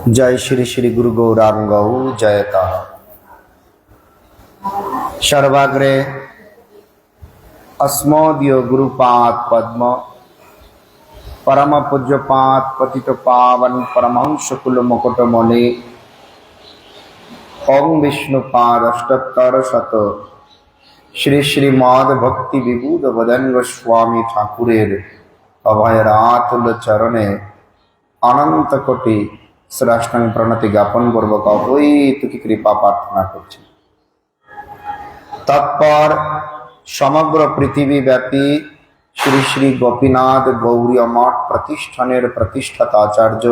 जय श्री श्री गुरु गौरांग जयता। सर्वाग्रे अस्मदीय गुरुपाद पद्म परम पूज्यपाद पतित पावन परमहंस कुल मुकुटमणि ओम विष्णुपाद अष्टोत्तर शत श्री श्रीमद भक्ति विबुध वदन स्वामी ठाकुरेर अभयरातुल चरणे अनंत कोटि श्रेष्ठांग प्रणति ज्ञापन पूर्वक अहैतुकी कृपा प्रार्थना करছি। तत्पर समग्र पृथ्वी व्यापी श्री श्री गोपीनाथ गौरी मठ प्रतिष्ठानेर प्रतिष्ठाता आचार्य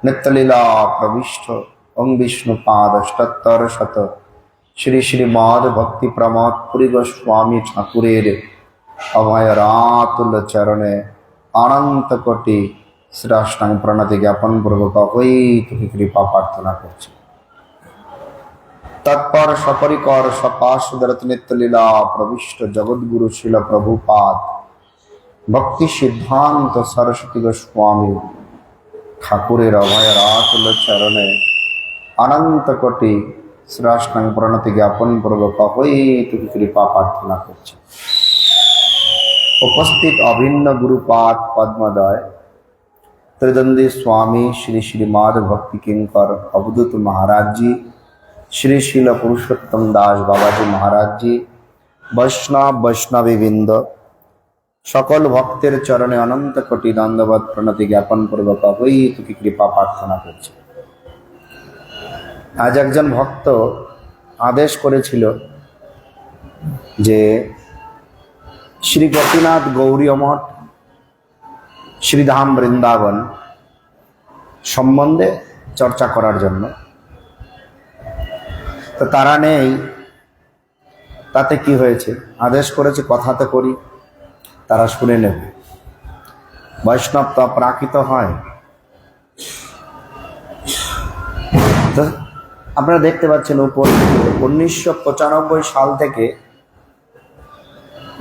नित्यलीला प्रविष्ट ओम विष्णुपाद अष्टोत्तर शत श्री श्रीमद भक्ति प्रमोद पुरी गोस्वामी ठाकुरेर अभयरातुल चरणे अनंत कोटि श्रेष्ठांग प्रणति ज्ञापन पूर्वक अहैतुकी कृपा प्रार्थना करছি। तत्पर सपरिकर सपाशुदरत नित्यलीला प्रविष्ट जगद्गुरु शिल प्रभुपाद भक्ति सिद्धांत सरस्वती गोस्वामी ठाकुरेर अभयरातुल चरणे अनंत कोटि श्रेष्ठांग प्रणति ज्ञापन पूर्वक अहैतुकी कृपा प्रार्थना करছি। उपस्थित अभिन्न गुरुपाद पद्मदय त्रिदंडी स्वामी श्री श्रीमद भक्ति किंकर अवधूत महाराज जी, श्री शील पुरुषोत्तम दास बाबा जी महाराज जी, वैष्णवी वृंद सकल भक्तेर चरणे अनंत कोटि दंडवत प्रणति ज्ञापन पूर्वक अहैतुकी कृपा प्रार्थना करছি। आज एकजन भक्त आदेश करेছিল যে श्री गोपीनाथ गौरी मठ श्रीधाम बृंदावन सम्बन्धे चर्चा करार जन्य। तो तारा नेই ताते कि হয়েছে आदेश করেছে কথাতে করি তারা শুনে নেবে। বৈষ্ণব তো প্রাকৃত হয়। তো আপনারা দেখতে পাচ্ছেন উপর 1995 সাল থেকে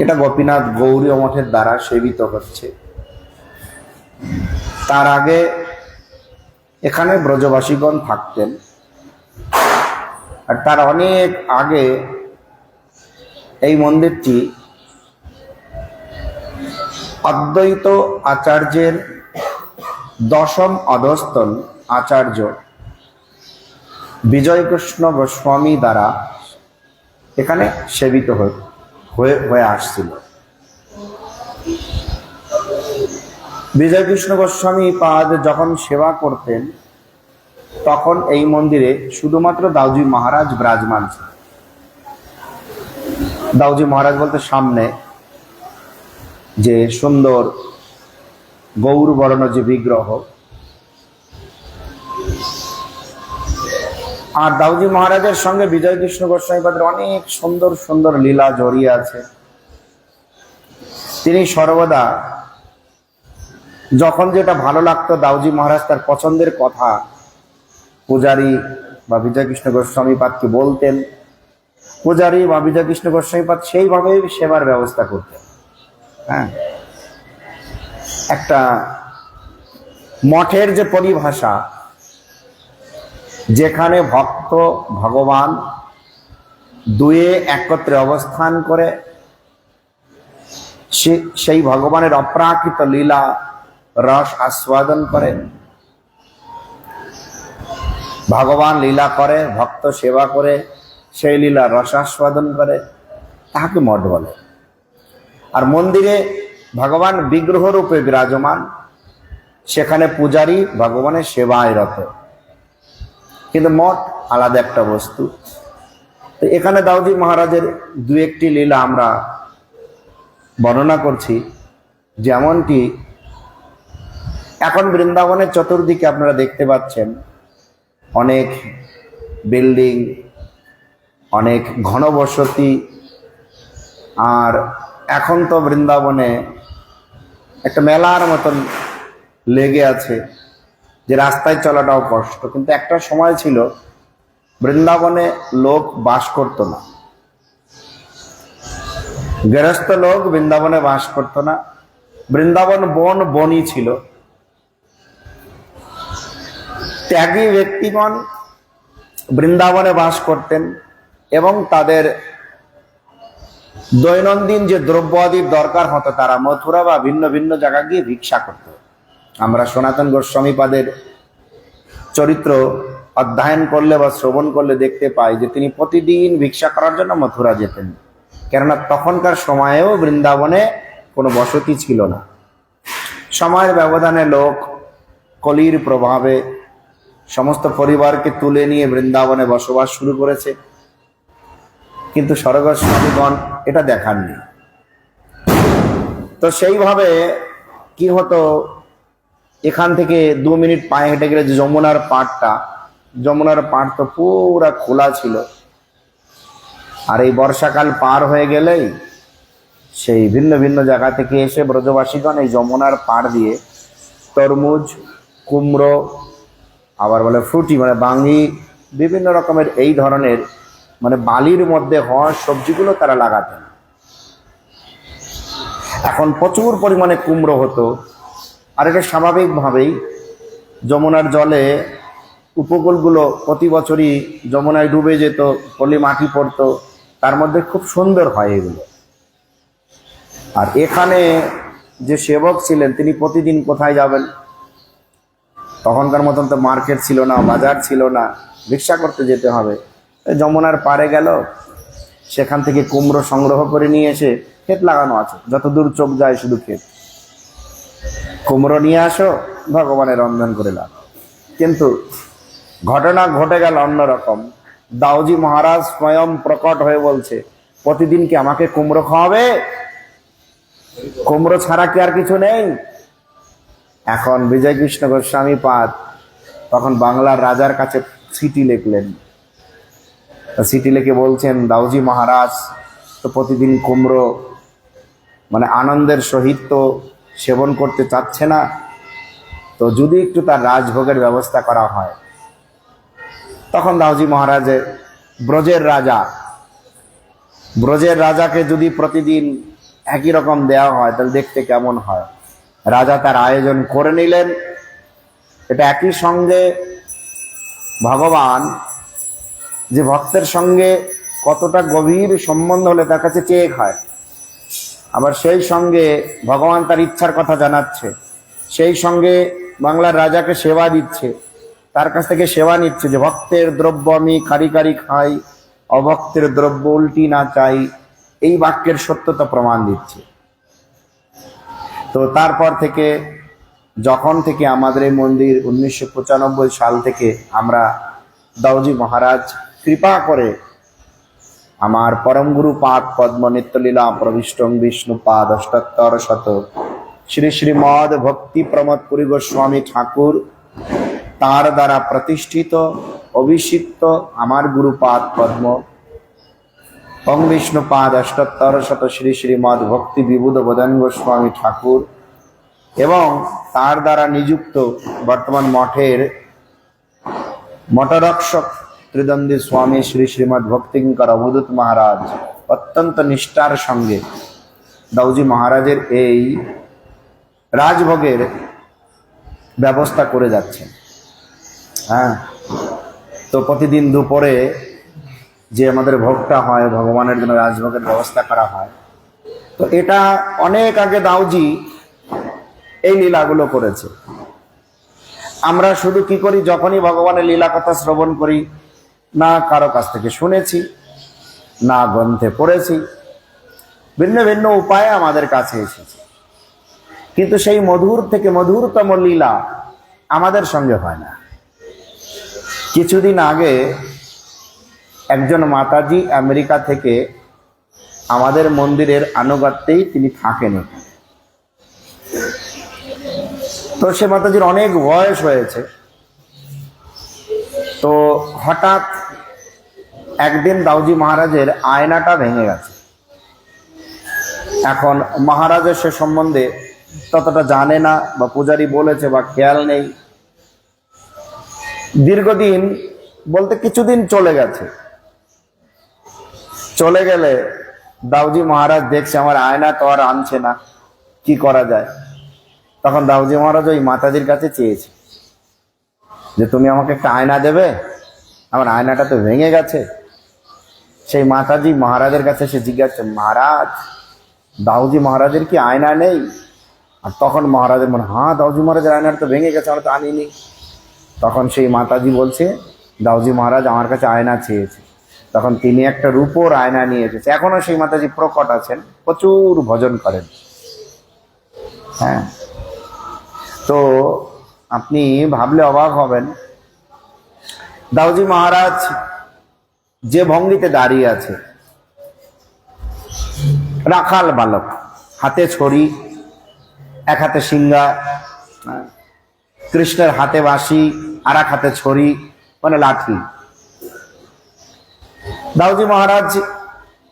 এটা গোপীনাথ গৌরী মঠের দ্বারা সেবিত হচ্ছে। তার আগে এখানে ব্রজবাসীগণ থাকতেন, আর তার অনেক আগে এই মন্দিরটি অদ্বৈত আচার্যের দশম অধস্তন আচার্য বিজয়কৃষ্ণ গোস্বামী দ্বারা এখানে সেবিত হয়ে আসছিল। বিজয়কৃষ্ণ গোস্বামী পাদ যখন সেবা করতেন তখন এই মন্দিরে শুধুমাত্র দাউজি মহারাজ বিরাজমান ছিল। দাউজি মহারাজ বলতে সামনে যে সুন্দর গৌর বর্ণ যে বিগ্রহ, আর দাউজি মহারাজের সঙ্গে বিজয়কৃষ্ণ গোস্বামী পাদের অনেক সুন্দর সুন্দর লীলা জড়িয়ে আছে। তিনি সর্বদা যখন যেটা ভালো লাগতো দাউজি মহারাজ তার পছন্দের কথা পূজারী বা বিজয়কৃষ্ণ গোস্বামী পাদকে বলতেন, পূজারী বা বিজয়কৃষ্ণ গোস্বামী পাদ সেইভাবে সেবার ব্যবস্থা করতেন। হ্যাঁ, একটা মঠের যে পরিভাষা, যেখানে ভক্ত ভগবান দুয়ে একত্রে অবস্থান করে সেই ভগবানের অপ্রাকৃত লীলা রস আস্বাদন করে, ভগবান লীলা করে, ভক্ত সেবা করে, সেই লীলা রস আস্বাদন করে, তাহাকে মঠ বলে। আর মন্দিরে ভগবান বিগ্রহ রূপে বিরাজমান, সেখানে পূজারী ভগবানের সেবায় রত, কিন্তু মঠ আলাদা একটা বস্তু। তো এখানে দাউজি মহারাজের দু একটি লীলা আমরা বর্ণনা করছি। যেমনটি এখন বৃন্দাবনের চতুর্দিকে আপনারা দেখতে পাচ্ছেন অনেক বিল্ডিং, অনেক ঘনবসতি, আর এখন তো বৃন্দাবনে একটা মেলার মতন লেগে আছে যে রাস্তায় চলাটাও কষ্ট। কিন্তু একটা সময় ছিল বৃন্দাবনে লোক বাস করত না, গৃহস্থ লোক বৃন্দাবনে বাস করত না। বৃন্দাবন বন বনই ছিল। ত্যাগী ব্যক্তিগণ বৃন্দাবনে বাস করতেন এবং তাদের দৈনন্দিন যে দ্রব্য আদির দরকার হতো তারা মথুরা বা ভিন্ন ভিন্ন জায়গা গিয়ে ভিক্ষা করত। আমরা সনাতন গোস্বামীপাদের চরিত্র অধ্যয়ন করলে বা শ্রবণ করলে দেখতে পাই যে তিনি প্রতিদিন ভিক্ষা করার জন্য মথুরা যেতেন, কেননা তখনকার সময়েও বৃন্দাবনে কোনো বসতি ছিল না। সময়ের ব্যবধানে লোক কলির প্রভাবে সমস্ত পরিবারকে তুলে নিয়ে বৃন্দাবনে বসবাস শুরু করেছে, কিন্তু স্বর্গস্বামীগণ এটা দেখাননি। তো সেইভাবে কি হতো, এখান থেকে 2 মিনিট পায়ে হেঁটে গেলে যে যমুনার পাড় তো পুরা খোলা ছিল, আর এই বর্ষাকাল পার হয়ে গেলেই সেই ভিন্ন ভিন্ন জায়গা থেকে এসে ব্রজবাসীগণ এই যমুনার পাড় দিয়ে তরমুজ, কুমড়ো, আবার বলে ফ্রুটি মানে বাঙ্গি, বিভিন্ন রকমের এই ধরনের মানে বালির মধ্যে হওয়া সবজিগুলো তারা লাগাতেন। এখন প্রচুর পরিমাণে কুমড়ো হতো, আর এটা স্বাভাবিকভাবেই যমুনার জলে উপকূলগুলো প্রতি বছরই যমুনায় ডুবে যেত, পলি মাটি পড়তো, তার মধ্যে খুব সুন্দর হয় এগুলো। আর এখানে যে সেবক ছিলেন তিনি প্রতিদিন কোথায় যাবেন, তখনকার মতন তো মার্কেট ছিল না, বাজার ছিল না, ভিক্ষা করতে যেতে হবে। যমুনার পাড়ে গেল, সেখান থেকে কুমড়ো সংগ্রহ করে নিয়ে এসে, ক্ষেত লাগানো আছে, যতদূর চোখ যায় শুধু ক্ষেত, কুমড়ো নিয়ে আসো, ভগবানের রন্ধন করে লাগাও। কিন্তু ঘটনা ঘটে গেল অন্যরকম। দাউজি মহারাজ স্বয়ং প্রকট হয়ে বলছে, প্রতিদিন কি আমাকে কুমড়ো খাওয়াবে? কুমড়ো ছাড়া কি আর কিছু নেই? এখন বিজয় কৃষ্ণ গোস্বামী পাদ তখন বাংলার রাজার কাছে চিঠি লিখলেন। চিঠি লিখে বলছেন, দাউজি মহারাজ তো প্রতিদিন কুমড়ো মানে আনন্দের সহিত তো সেবন করতে চাচ্ছে না, তো যদি একটু তার রাজভোগের ব্যবস্থা করা হয়। তখন দাউজি মহারাজের ব্রজের রাজাকে যদি প্রতিদিন একই রকম দেওয়া হয় তাহলে দেখতে কেমন হয়। রাজা তার আয়োজন করে নিলেন। এটা একই সঙ্গে ভগবান যে ভক্তের সঙ্গে কতটা গভীর সম্বন্ধ হলে তার কাছে চেয়ে খায়, আবার সেই সঙ্গে ভগবান তার ইচ্ছার কথা জানাচ্ছে, সেই সঙ্গে বাংলার রাজাকে সেবা দিচ্ছে, তার কাছ থেকে সেবা নিচ্ছে যে ভক্তের দ্রব্য আমি কারি কারি খাই, অভক্তের দ্রব্য উল্টি না চাই, এই বাক্যের সত্যতা প্রমাণ দিচ্ছে। তো তারপর থেকে যখন থেকে আমাদের এই মন্দির 1995 সাল থেকে আমরা দাউজি মহারাজ কৃপা করে আমার পরম গুরু পাদ পদ্ম নিত্যলীলা প্রবিষ্টং বিষ্ণু পাদ অষ্টোত্তর শত শ্রী শ্রীমদ ভক্তি প্রমোদ পুরী গোস্বামী ঠাকুর তার দ্বারা প্রতিষ্ঠিত অভিষিক্ত আমার গুরু পাদ পদ্ম ওং বিষ্ণু পাদ অষ্টোত্তর শত শ্রী শ্রীমদ ভক্তি বিবুধ বদন গোস্বামী ঠাকুর এবং তার দ্বারা নিযুক্ত বর্তমান মঠের মঠরক্ষক ত্রিদণ্ডী স্বামী শ্রী শ্রীমদ ভক্তিঙ্কর অবধূত মহারাজ অত্যন্ত নিষ্ঠার সঙ্গে দাউজি মহারাজের এই রাজভোগের ব্যবস্থা করে যাচ্ছেন। হ্যাঁ, তো প্রতিদিন দুপুরে যে আমাদের ভোগটা হয়, ভগবানের জন্য রাজভোগের ব্যবস্থা করা হয়। তো এটা অনেক আগে দাউজি এই লীলাগুলো করেছে। আমরা শুধু কি করি, যখনই ভগবানের লীলা কথা শ্রবণ করি, না কারো কাছ থেকে শুনেছি, না গ্রন্থে পড়েছি, ভিন্ন ভিন্ন উপায়ে আমাদের কাছে এসেছে, কিন্তু সেই মধুর থেকে মধুরতম লীলা আমাদের সঙ্গে হয় না। কিছুদিন আগে একজন মাতাজি আমেরিকা থেকে আমাদের মন্দিরের আনুগত্যেই তিনি থাকেন। তো সে মাতাজির অনেক বয়স হয়েছে। তো হঠাৎ একদিন দাউজি মহারাজের আয়নাটা ভেঙে গেছে। এখন মহারাজের সে সম্বন্ধে ততটা জানে না, বা পূজারী বলেছে বা খেয়াল নেই। দীর্ঘদিন বলতে কিছুদিন চলে গেছে। চলে গেলে দাউজি মহারাজ দেখছে আমার আয়না তো আর আনছে না, কি করা যায়। তখন দাউজি মহারাজ ওই মাতাজির কাছে চেয়েছে যে তুমি আমাকে একটা আয়না দেবে, আমার আয়নাটা তো ভেঙে গেছে। সেই মাতাজি মহারাজের কাছে সে জিজ্ঞাসা, মহারাজ দাউজি মহারাজের কি আয়না নেই? আর তখন মহারাজের মনে, হ্যাঁ দাউজি মহারাজের আয়নাটা তো ভেঙে গেছে, আমরা তো আনিনি। তখন সেই মাতাজি বলছে, দাউজি মহারাজ আমার কাছে আয়না চেয়েছে। তখন তিনি একটা রূপোর আয়না নিয়ে এসেছে। এখনো সেই মাতাজি প্রকট আছেন, প্রচুর ভজন করেন। হ্যাঁ, তো আপনি ভাবলে অবাক হবেন, দাউজি মহারাজ যে ভঙ্গিতে দাঁড়িয়ে আছে, রাখাল বালক, হাতে ছড়ি, এক হাতে সিংহা, কৃষ্ণের হাতে বাঁশি, আর এক হাতে ছড়ি, মানে লাঠি। দাউজি মহারাজ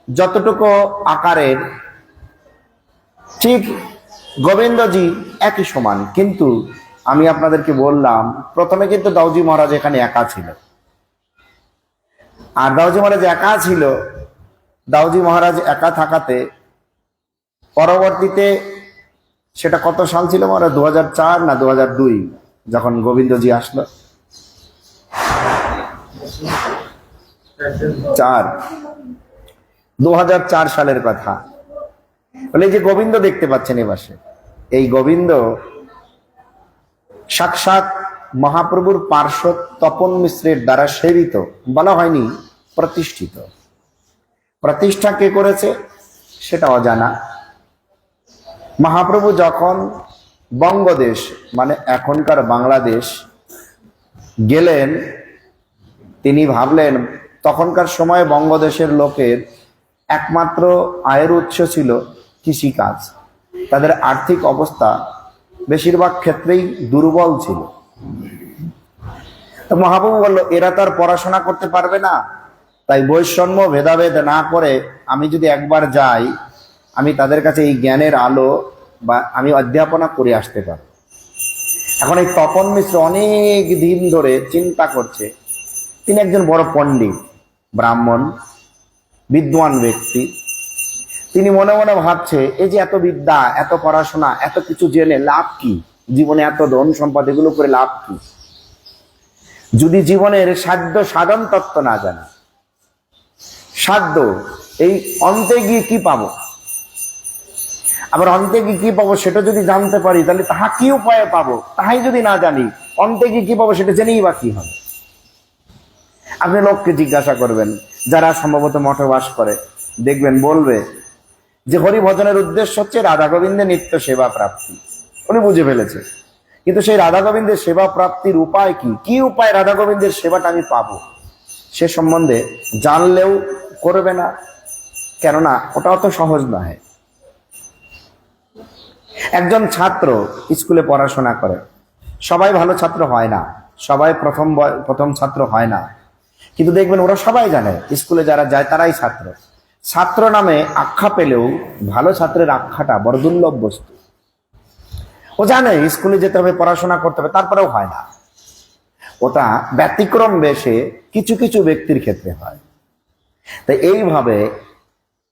যতটুকু আকারের, ঠিক গোবিন্দজি একই সমান। কিন্তু আমি আপনাদেরকে বললাম, প্রথমে কিন্তু দাউজি মহারাজ এখানে একা ছিল। আর দাউজি মহারাজ একা ছিল, দাউজি মহারাজ একা থাকাতে পরবর্তীতে, সেটা কত সাল ছিল মহারাজ, 2004 না 2002, যখন গোবিন্দজি আসলো, 2004 সালের কথা। বলে যে গোবিন্দ দেখতে পাচ্ছেন এবারে, এই গোবিন্দ সাক্ষাৎ মহাপ্রভুর পার্শ্বদ তপন মিশ্রের দ্বারা সেবিত, বলা হয়নি প্রতিষ্ঠিত। প্রতিষ্ঠা কে করেছে সেটা অজানা। মহাপ্রভু যখন বঙ্গদেশ, মানে এখনকার বাংলাদেশ গেলেন, তিনি ভাবলেন, তখনকার সময় বঙ্গদেশের লোকের একমাত্র আয়ের উৎস ছিল কৃষিকাজ। তাদের আর্থিক অবস্থা বেশিরভাগ ক্ষেত্রেই দুর্বল ছিল। তো মহাপ্রভু বলল, এরা তো আর পড়াশোনা করতে পারবে না, তাই বৈষম্য ভেদাভেদ না করে আমি যদি একবার যাই, আমি তাদের কাছে এই জ্ঞানের আলো বা আমি অধ্যাপনা করে আসতে পারি। এখন এই তপন মিশ্র অনেক দিন ধরে চিন্তা করছে। তিনি একজন বড় পণ্ডিত, ব্রাহ্মণ, বিদ্বান ব্যক্তি। তিনি মনে মনে ভাবছে, এই যে এত বিদ্যা, এত পড়াশোনা, এত কিছু জেনে লাভ কি? জীবনে এত ধন সম্পদ, এগুলো করে লাভ কি যদি জীবনের সাধ্য সাধন তত্ত্ব না জানা? সাধ্য, এই অন্তে গিয়ে কি পাবো, আবার অন্তে গিয়ে কি পাবো সেটা যদি জানতে পারি, তাহলে তাহা কি উপায়ে পাবো, তাহাই যদি না জানি, অন্তে গিয়ে কি পাবো সেটা জেনেই বা কি হবে? আপনি লোককে জিজ্ঞাসা করবেন, যারা সম্ভবত মঠে বাস করে, দেখবেন বলবে যে হরিভজনের উদ্দেশ্য হচ্ছে রাধা গোবিন্দের নিত্য সেবা প্রাপ্তি। উনি বুঝে ফেলেছে, কিন্তু সেই রাধা গোবিন্দের সেবা প্রাপ্তির উপায় কি? কি উপায় রাধা গোবিন্দের সেবাটা আমি পাবো, সে সম্বন্ধে জানলেও করবে না। কেননা ওটা অত সহজ নয়। একজন ছাত্র স্কুলে পড়াশোনা করে, সবাই ভালো ছাত্র হয় না, সবাই প্রথম ছাত্র হয় না, কিন্তু দেখবেন ওরা সবাই জানে স্কুলে যারা যায় তারাই ছাত্র। ছাত্র নামে আখ্যা পেলেও ভালো ছাত্রের আখ্যাটা বড় দুর্লভ বস্তু। ও জানে স্কুলে যেতে হবে, পড়াশোনা করতে হবে, তারপরেও হয় না। ওটা ব্যতিক্রম বেশে কিছু কিছু ব্যক্তির ক্ষেত্রে হয়। তাই এইভাবে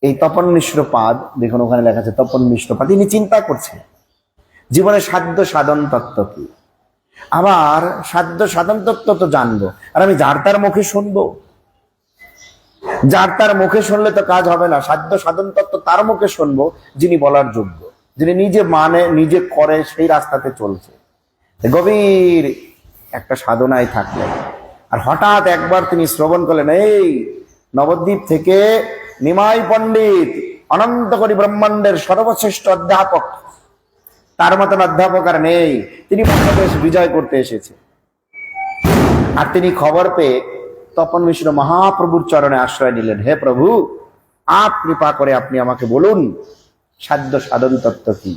এই তপন মিশ্র পাদ, দেখুন ওখানে লেখা আছে তপন মিশ্র পাদ, তিনি চিন্তা করছেন জীবনে সাধ্য সাধন তত্ত্ব কি। আবার সাধ্য সাধন তত্ত্ব তো জানবো, আর আমি যার তার মুখে শুনবো? যার তার মুখে শুনলে তো কাজ হবে না। সাধ্য সাধন তত্ত্ব তার মুখে শুনবো যিনি বলার যোগ্য, যিনি নিজে মানে, নিজে করে, সেই রাস্তাতে চলছে। গভীর একটা সাধনায় থাকলেন, আর হঠাৎ একবার তিনি শ্রবণ করলেন, এই নবদ্বীপ থেকে নিমাই পণ্ডিত, অনন্ত কোটি ব্রহ্মাণ্ডের সর্বশ্রেষ্ঠ অধ্যাপক, তার মতন অধ্যাপক আর নেই, তিনি বাংলাদেশ বিজয় করতে এসেছে। আর তিনি খবর পেয়ে তপন মিশ্র মহাপ্রভুর চরণে আশ্রয় নিলেন। হে প্রভু, আপ কৃপা করে আপনি আমাকে বলুন সাধ্য সাধন তত্ত্ব কি।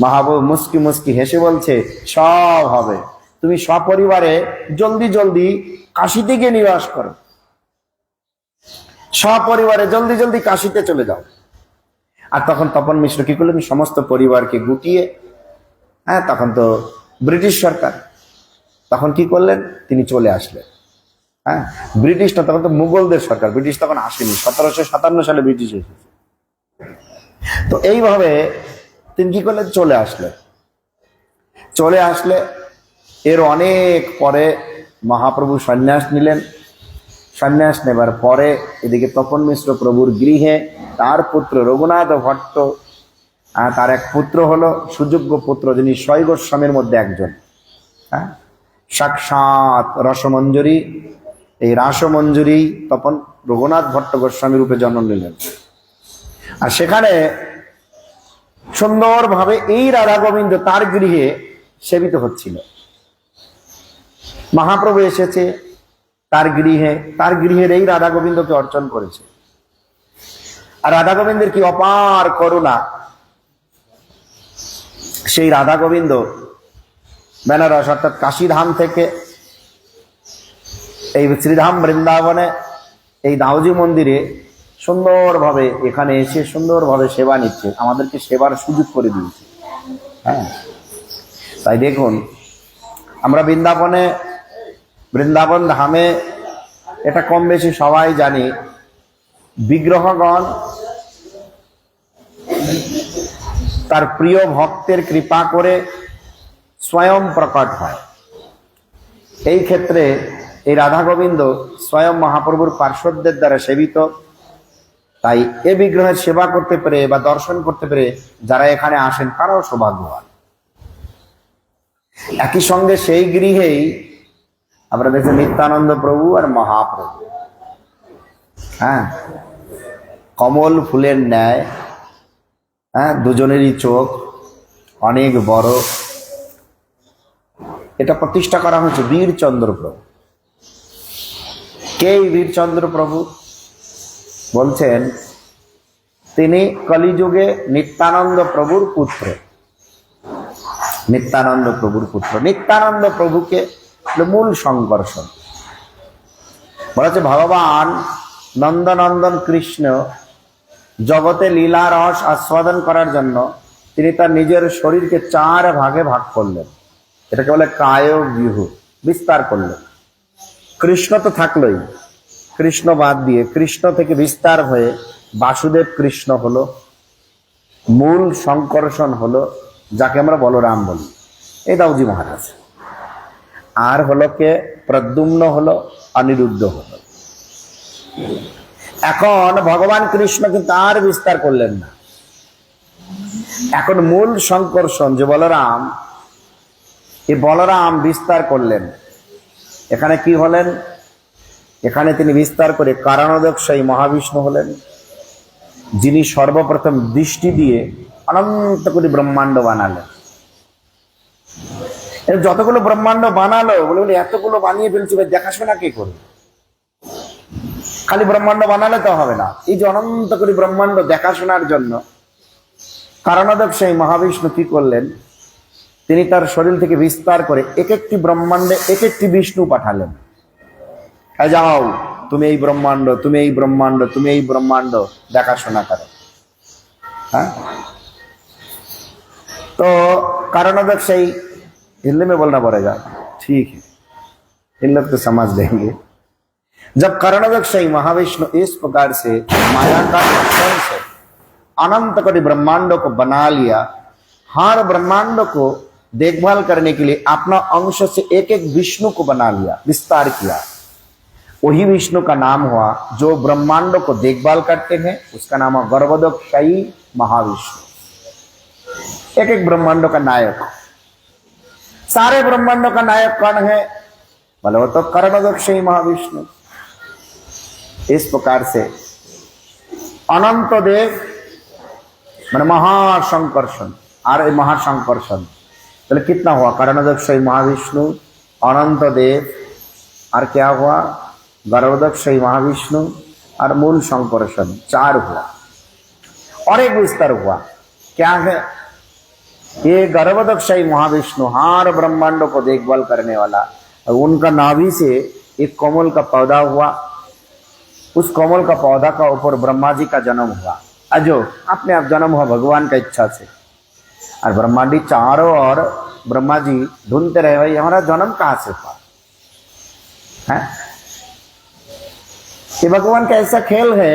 মহাপ্রভু মুস্কি মুস্কি হেসে বলছে, সব হবে, তুমি সপরিবারে জলদি জলদি কাশীতে গিয়ে নিবাস করো, সপরিবারে জলদি জলদি কাশীতে চলে যাও। আর তখন তপন মিশ্র কি করলেন, সমস্ত পরিবারকে গুটিয়ে, হ্যাঁ তখন তো ব্রিটিশ সরকার, তখন কি করলেন, তিনি চলে আসলেন। হ্যাঁ, ব্রিটিশ না, তখন তো মুঘলদের সরকার, ব্রিটিশ তখন আসেনি, 1757 সালে ব্রিটিশ এসেছে। তো এইভাবে তিনি কি করলেন, চলে আসলে এর অনেক পরে মহাপ্রভু সন্ন্যাস নিলেন। সন্ন্যাস নেবার পরে এদিকে তপন মিশ্র প্রভুর গৃহে তার পুত্র রঘুনাথ ভট্ট, তার এক পুত্র হলো সুযোগ্য পুত্র, যিনি শৈব গোস্বামীর মধ্যে একজন, সাক্ষাৎ রসমঞ্জরি। এই রাসমঞ্জরি তখন রঘুনাথ ভট্ট গোস্বামী রূপে জন্ম নিলেন। আর সেখানে সুন্দরভাবে এই রাধা গোবিন্দ তার গৃহে সেবিত হচ্ছিল। মহাপ্রভু এসেছে তার গৃহে, তার গৃহের এই রাধা গোবিন্দকে অর্চন করেছে। আর রাধা গোবিন্দের কি অপার করুণা, সেই রাধা গোবিন্দ বেনারস অর্থাৎ কাশীধাম থেকে এই শ্রীধাম বৃন্দাবনে এই দাউজি মন্দিরে সুন্দরভাবে এখানে এসে সুন্দরভাবে সেবা নিচ্ছে, আমাদেরকে সেবার সুযোগ করে দিয়েছে। হ্যাঁ, তাই দেখুন আমরা বৃন্দাবন ধামে এটা কম বেশি সবাই জানি, বিগ্রহগণ তার প্রিয় ভক্তের কৃপা করে স্বয়ং প্রকট হয়। এই ক্ষেত্রে এই রাধা গোবিন্দ স্বয়ং মহাপ্রভুর পার্শ্বদের দ্বারা সেবিত। তাই এ বিগ্রহের সেবা করতে পেরে বা দর্শন করতে পেরে যারা এখানে আসেন তারাও সৌভাগ্যবান। একই সঙ্গে সেই গৃহেই আমরা দেখছি নিত্যানন্দ প্রভু আর মহাপ্রভু, হ্যাঁ, কমল ফুলের ন্যায়, হ্যাঁ, দুজনেরই চোখ অনেক বড়। এটা প্রতিষ্ঠা করা হয়েছে বীরচন্দ্র প্রভু। কে বীরচন্দ্র প্রভু? বলছেন তিনি কলিযুগে নিত্যানন্দ প্রভুর পুত্র। নিত্যানন্দ প্রভুর পুত্র, নিত্যানন্দ প্রভুকে মূল সংকর্ষণ বলা হচ্ছে। ভগবান নন্দনন্দন কৃষ্ণ জগতে লীলা রস আস্বাদন করার জন্য তিনি তার নিজের শরীরকে 4 ভাগে ভাগ করলেন। এটাকে বলে কায় বিহু, বিস্তার করলেন। কৃষ্ণ তো থাকলোই, কৃষ্ণ বাদ দিয়ে কৃষ্ণ থেকে বিস্তার হয়ে বাসুদেব কৃষ্ণ হলো, মূল সংকর্ষণ হলো, যাকে আমরা বলরাম বলি, এই দাউজি মহারাজ। আর হলো কে? প্রদ্যুম্ন হলো, অনিরুদ্ধ হলো। এখন ভগবান কৃষ্ণ কিন্তু আর বিস্তার করলেন না। এখন মূল সংকর্ষণ যে বলরাম, এই বলরাম বিস্তার করলেন। এখানে কি হলেন? এখানে তিনি বিস্তার করে কারণোদকশায়ী মহাবিষ্ণু হলেন, যিনি সর্বপ্রথম দৃষ্টি দিয়ে অনন্ত কোটি ব্রহ্মাণ্ড বানালেন। যতগুলো ব্রহ্মাণ্ড বানালো, বলে এতগুলো বানিয়ে ফেলছি, দেখাশোনা কে করবে? খালি ব্রহ্মাণ্ড বানালে তো হবে না, এই যে অনন্ত কোটি ব্রহ্মাণ্ড দেখাশোনার জন্য কারণোদকশায়ী মহাবিষ্ণু কি করলেন? তিনি তার শরীর থেকে বিস্তার করে এক একটি ব্রহ্মাণ্ডে এক একটি বিষ্ণু পাঠালেন। যাও তুমি এই ব্রহ্মাণ্ড, তুমি এই ব্রহ্মাণ্ড, তুমি এই ব্রহ্মাণ্ড দেখাশোনা করো। हाँ, तो कारणोदकशयी हिंदी में बोलना पड़ेगा, ठीक है, इन लोग तो समझ लेंगे। जब कारणोदकशयी महाविष्णु इस प्रकार से माया का दर्शन से अनंत कोटि ब्रह्मांडों को बना लिया, हर ब्रह्मांड को देखभाल करने के लिए अपना अंश से एक एक विष्णु को बना लिया, विस्तार किया। वही विष्णु का नाम हुआ जो ब्रह्मांडों को देखभाल करते हैं, उसका नाम है गर्भोदकशयी महाविष्णु। एक एक ब्रह्मांडों का नायक। सारे ब्रह्मांडों का नायक कौन है? बोले वो तो कर्णोदकशयी महाविष्णु। इस प्रकार से अनंत देव मैंने महासंकर्षण, और महासंकर्षण तो कितना हुआ? कर्णोदकशयी महाविष्णु, अनंत देव, और क्या हुआ? गर्भोदकशयी महाविष्णु और मूल संकर्षण, 4 हुआ। और एक विस्तार हुआ, क्या है? ये गर्भोदकशयी महाविष्णु हर ब्रह्मांडों को देखभाल करने वाला, और उनका नाभि से एक कमल का पौधा हुआ। उस कमल का पौधा का ऊपर ब्रह्मा जी का जन्म हुआ, अजो अपने आप जन्म हुआ भगवान का इच्छा से। और ब्रह्मांडी चारों ओर ब्रह्मा जी ढूंढते रहे, भाई हमारा जन्म कहाँ से हुआ है? ये भगवान का ऐसा खेल है,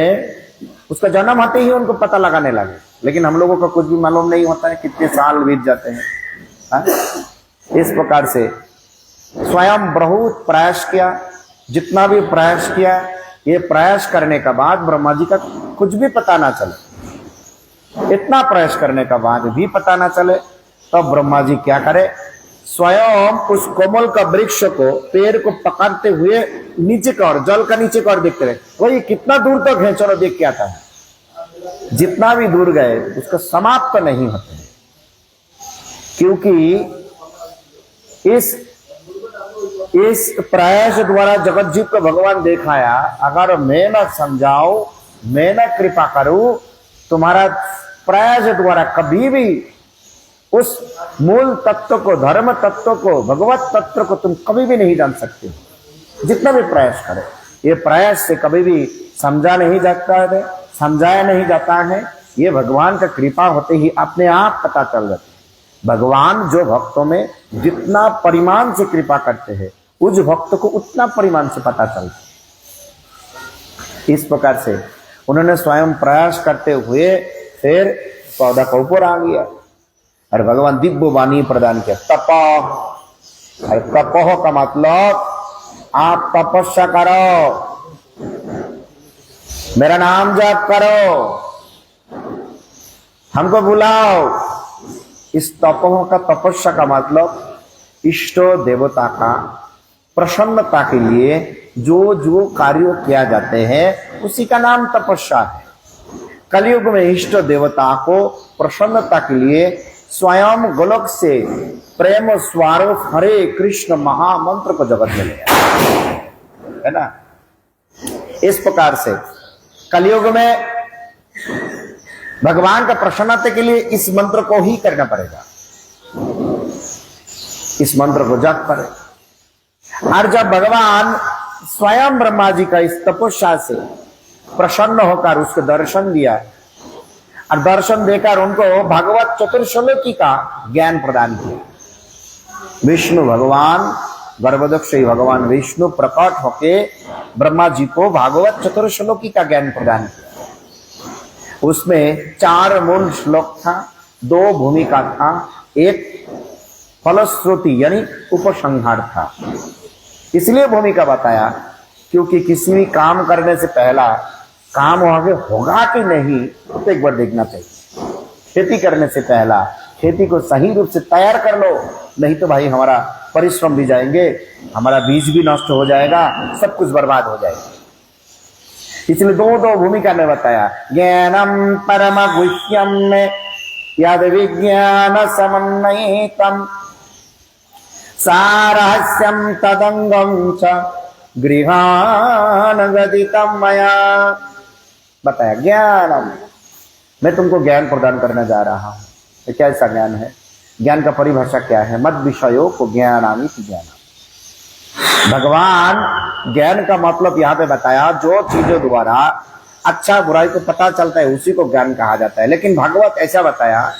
उसका जन्म आते ही उनको पता लगाने लगे। लेकिन हम लोगों को कुछ भी मालूम नहीं होता है, कितने साल बीत जाते हैं। इस प्रकार से स्वयं बहुत प्रयास किया, जितना भी प्रयास किया, ये प्रयास करने के बाद ब्रह्मा जी का कुछ भी पता ना चले। इतना प्रयास करने के बाद भी पता ना चले, तब तो ब्रह्मा जी क्या करे, स्वयं उस कोमल का वृक्ष को, पेड़ को पकड़ते हुए नीचे की ओर, जल का नीचे की ओर देखते रहे। वही कितना दूर तक है, चलो देख के आता है। जितना भी दूर गए उसका समाप्त तो नहीं होते, क्योंकि इस प्रयास द्वारा जगत जीव को भगवान दिखाया, अगर मैं न समझाऊं, मैं न कृपा करूं, तुम्हारा प्रयास द्वारा कभी भी उस मूल तत्व को, धर्म तत्व को, भगवत तत्व को तुम कभी भी नहीं जान सकते, जितना भी प्रयास करें। ये प्रयास से कभी भी समझाया नहीं जाता है। ये भगवान का कृपा होते ही अपने आप पता चल जाता है। भगवान जो भक्तों में जितना परिमाण से कृपा करते हैं, उस भक्त को उतना परिमाण से पता चलता है। इस प्रकार से उन्होंने स्वयं प्रयास करते हुए फिर पौधा को ऊपर आ गया और भगवान दिव्य वाणी प्रदान किया, तपह। और तपह का मतलब आप तपस्या करो, मेरा नाम जाप करो, हमको बुलाओ। इस तपोह का, तपस्या का मतलब इष्ट देवता का प्रसन्नता के लिए जो जो कार्य किया जाते हैं उसी का नाम तपस्या है। कलयुग में इष्ट देवता को प्रसन्नता के लिए स्वयं गोलोक से प्रेम स्वरूप हरे कृष्ण महामंत्र को जगत में लिया है ना। इस प्रकार से कलयुग में भगवान का प्रसन्नता के लिए इस मंत्र को ही करना पड़ेगा, इस मंत्र को जप करें। और जब भगवान स्वयं ब्रह्मा जी का इस तपस्या से प्रसन्न होकर उसको दर्शन दिया और दर्शन देकर उनको भगवत चतुर्श्लोकी का ज्ञान प्रदान किया। विष्णु भगवान, गर्भदक्ष भगवान विष्णु प्रकट होके ब्रह्मा जी को भागवत चतुर्श्लोकी का ज्ञान प्रदान किया। उसमें 4 मूल श्लोक था, 2 भूमिका था, 1 फलश्रुति यानी उपसंहार था। इसलिए भूमिका बताया क्योंकि किसी भी काम करने से पहला काम आगे होगा कि नहीं तो एक बार देखना चाहिए। खेती करने से पहला खेती को सही रूप से तैयार कर लो, नहीं तो भाई हमारा परिश्रम भी जाएंगे, हमारा बीज भी नष्ट हो जाएगा, सब कुछ बर्बाद हो जाएगा। इसलिए 2 भूमिका में बताया, ज्ञानम परम गुह्यम यद विज्ञान समन्वयितम सारहस्यम तदंगम च गृहान गदितम मया। बताया ज्ञानम, मैं तुमको ज्ञान प्रदान करने जा रहा हूं। ये कैसा ज्ञान है? ज्ञान का परिभाषा क्या है? मद विषयों को ज्ञानामि ज्ञानम। भगवान ज्ञान का मतलब यहाँ पे बताया, जो चीजों द्वारा अच्छा बुराई को पता चलता है उसी को ज्ञान कहा जाता है। लेकिन भागवत ऐसा बताया,